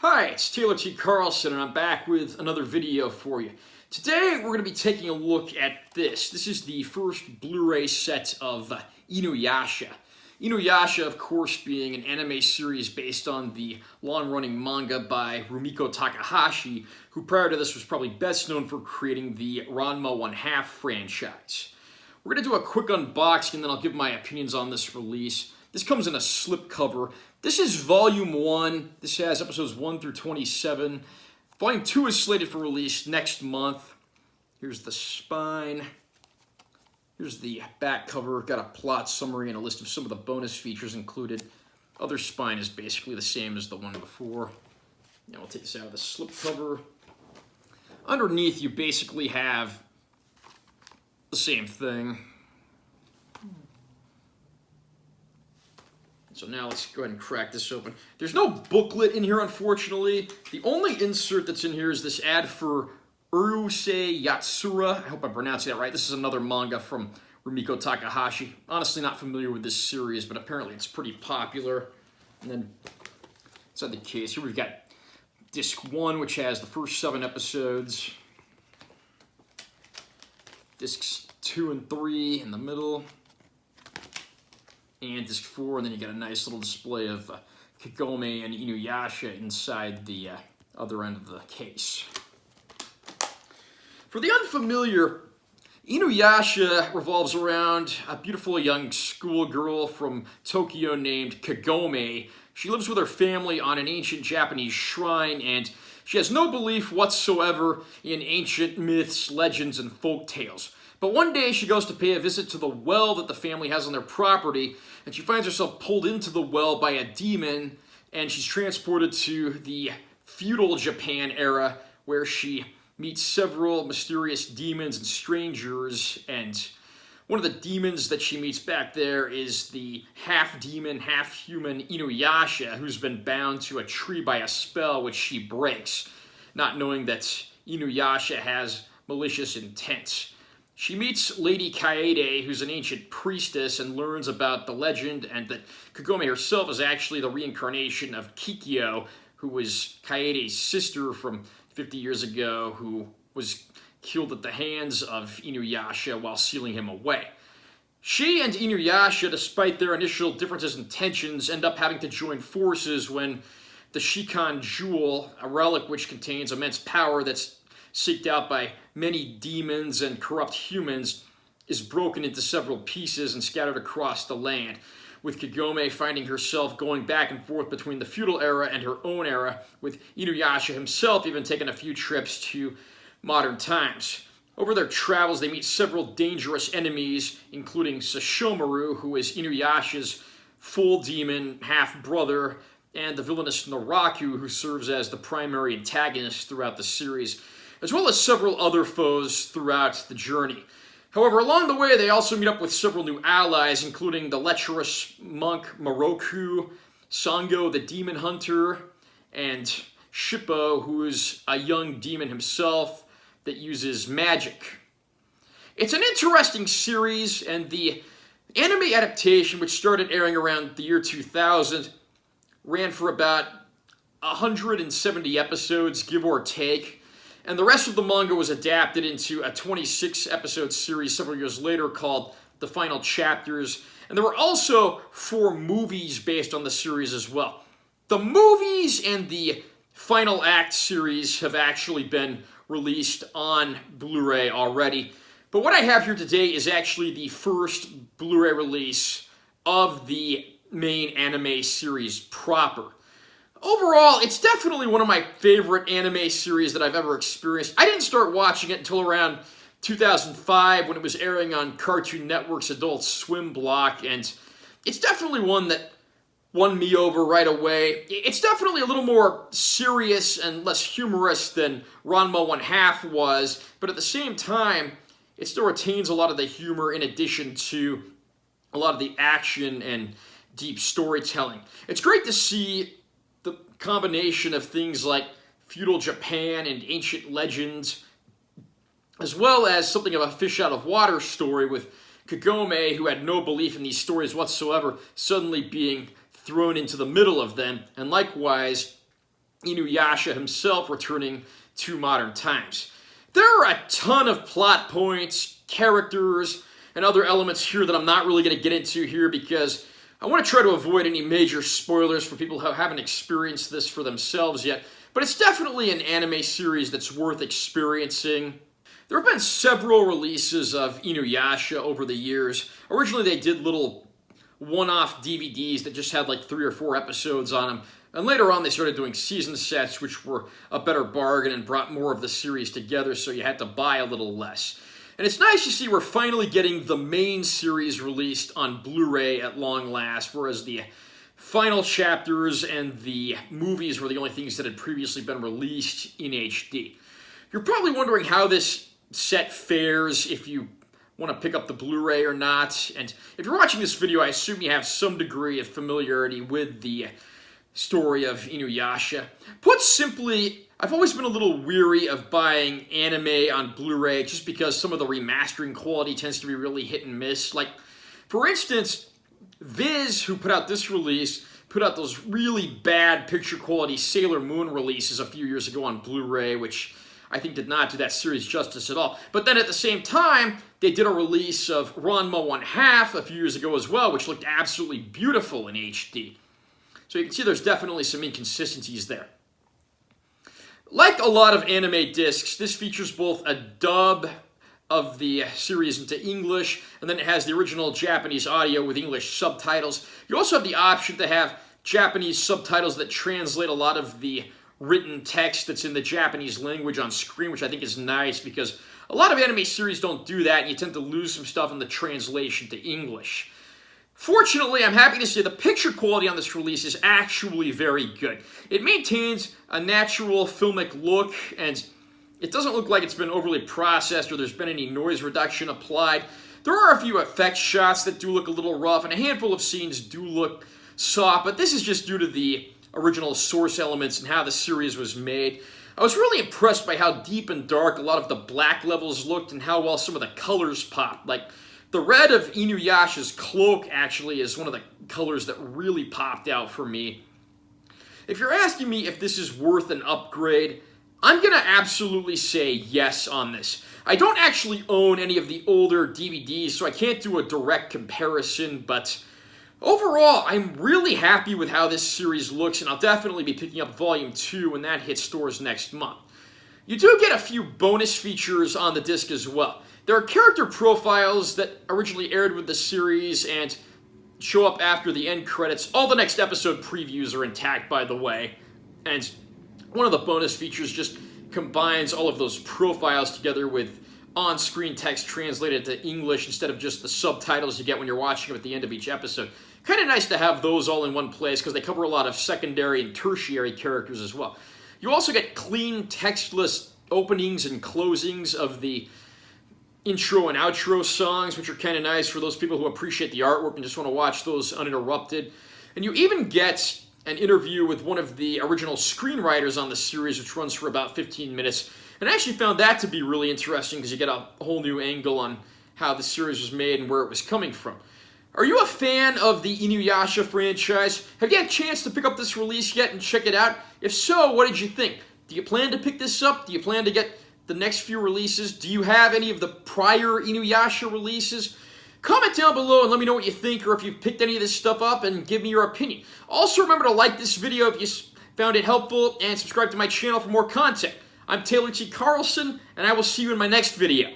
Hi, it's Taylor T. Carlson, and I'm back with another video for you. Today, we're going to be taking a look at this. This is the first Blu-ray set of InuYasha. InuYasha, of course, being an anime series based on the long-running manga by Rumiko Takahashi, who prior to this was probably best known for creating the Ranma 1/2 franchise. We're going to do a quick unboxing, and then I'll give my opinions on this release. This comes in a slipcover. This is Volume 1. This has episodes 1 through 27. Volume 2 is slated for release next month. Here's the spine. Here's the back cover. Got a plot summary and a list of some of the bonus features included. Other spine is basically the same as the one before. Now we'll take this out of the slipcover. Underneath, you basically have the same thing. So now let's go ahead and crack this open. There's no booklet in here, unfortunately. The only insert that's in here is this ad for Urusei Yatsura. I hope I'm pronouncing that right. This is another manga from Rumiko Takahashi. Honestly, not familiar with this series, but apparently it's pretty popular. And then inside the case, here we've got Disc 1, which has the first 7 episodes. Discs 2 and 3 in the middle. And Disc 4, and then you get a nice little display of Kagome and InuYasha inside the other end of the case. For the unfamiliar, InuYasha revolves around a beautiful young schoolgirl from Tokyo named Kagome. She lives with her family on an ancient Japanese shrine, and she has no belief whatsoever in ancient myths, legends, and folk tales. But one day she goes to pay a visit to the well that the family has on their property, and she finds herself pulled into the well by a demon, and she's transported to the feudal Japan era, where she meets several mysterious demons and strangers, and one of the demons that she meets back there is the half-demon, half-human InuYasha, who's been bound to a tree by a spell which she breaks, not knowing that InuYasha has malicious intent. She meets Lady Kaede, who's an ancient priestess, and learns about the legend and that Kagome herself is actually the reincarnation of Kikyo, who was Kaede's sister from 50 years ago, who was killed at the hands of InuYasha while sealing him away. She and InuYasha, despite their initial differences in tensions, end up having to join forces when the Shikan Jewel, a relic which contains immense power that's seeked out by many demons and corrupt humans, is broken into several pieces and scattered across the land, with Kagome finding herself going back and forth between the feudal era and her own era, with InuYasha himself even taking a few trips to modern times. Over their travels, they meet several dangerous enemies, including Sashomaru, who is InuYasha's full demon half-brother, and the villainous Naraku, who serves as the primary antagonist throughout the series, as well as several other foes throughout the journey. However, along the way, they also meet up with several new allies, including the lecherous monk Moroku, Sango the demon hunter, and Shippo, who is a young demon himself that uses magic. It's an interesting series, and the anime adaptation, which started airing around the year 2000, ran for about 170 episodes, give or take. And the rest of the manga was adapted into a 26-episode series several years later called The Final Chapters. And there were also 4 movies based on the series as well. The movies and the Final Act series have actually been released on Blu-ray already. But what I have here today is actually the first Blu-ray release of the main anime series proper. Overall, it's definitely one of my favorite anime series that I've ever experienced. I didn't start watching it until around 2005 when it was airing on Cartoon Network's Adult Swim block, and it's definitely one that won me over right away. It's definitely a little more serious and less humorous than Ranma 1/2 was, but at the same time, it still retains a lot of the humor in addition to a lot of the action and deep storytelling. It's great to see the combination of things like feudal Japan and ancient legends, as well as something of a fish out of water story with Kagome, who had no belief in these stories whatsoever, suddenly being thrown into the middle of them, and likewise InuYasha himself returning to modern times. There are a ton of plot points, characters, and other elements here that I'm not really going to get into here because I want to try to avoid any major spoilers for people who haven't experienced this for themselves yet, but it's definitely an anime series that's worth experiencing. There have been several releases of InuYasha over the years. Originally they did little one-off DVDs that just had like 3 or 4 episodes on them, and later on they started doing season sets, which were a better bargain and brought more of the series together, so you had to buy a little less. And it's nice to see we're finally getting the main series released on Blu-ray at long last, whereas the final chapters and the movies were the only things that had previously been released in HD. You're probably wondering how this set fares, if you want to pick up the Blu-ray or not, and if you're watching this video, I assume you have some degree of familiarity with the story of InuYasha. Put simply, I've always been a little weary of buying anime on Blu-ray just because some of the remastering quality tends to be really hit and miss. Like, for instance, Viz, who put out this release, put out those really bad picture quality Sailor Moon releases a few years ago on Blu-ray, which I think did not do that series justice at all. But then at the same time, they did a release of Ranma 1/2 a few years ago as well, which looked absolutely beautiful in HD. So you can see there's definitely some inconsistencies there. Like a lot of anime discs, this features both a dub of the series into English, and then it has the original Japanese audio with English subtitles. You also have the option to have Japanese subtitles that translate a lot of the written text that's in the Japanese language on screen, which I think is nice because a lot of anime series don't do that, and you tend to lose some stuff in the translation to English. Fortunately, I'm happy to say the picture quality on this release is actually very good. It maintains a natural filmic look, and it doesn't look like it's been overly processed or there's been any noise reduction applied. There are a few effect shots that do look a little rough, and a handful of scenes do look soft, but this is just due to the original source elements and how the series was made. I was really impressed by how deep and dark a lot of the black levels looked and how well some of the colors popped. Like, the red of InuYasha's cloak actually is one of the colors that really popped out for me. If you're asking me if this is worth an upgrade, I'm going to absolutely say yes on this. I don't actually own any of the older DVDs, so I can't do a direct comparison, but overall, I'm really happy with how this series looks, and I'll definitely be picking up Volume 2 when that hits stores next month. You do get a few bonus features on the disc as well. There are character profiles that originally aired with the series and show up after the end credits. All the next episode previews are intact, by the way. And one of the bonus features just combines all of those profiles together with on-screen text translated to English instead of just the subtitles you get when you're watching them at the end of each episode. Kind of nice to have those all in one place because they cover a lot of secondary and tertiary characters as well. You also get clean, textless openings and closings of the intro and outro songs, which are kind of nice for those people who appreciate the artwork and just want to watch those uninterrupted. And you even get an interview with one of the original screenwriters on the series, which runs for about 15 minutes. And I actually found that to be really interesting because you get a whole new angle on how the series was made and where it was coming from. Are you a fan of the InuYasha franchise? Have you had a chance to pick up this release yet and check it out? If so, what did you think? Do you plan to pick this up? Do you plan to get the next few releases? Do you have any of the prior InuYasha releases? Comment down below and let me know what you think, or if you've picked any of this stuff up, and give me your opinion. Also, remember to like this video if you found it helpful, and subscribe to my channel for more content. I'm Taylor T. Carlson, and I will see you in my next video.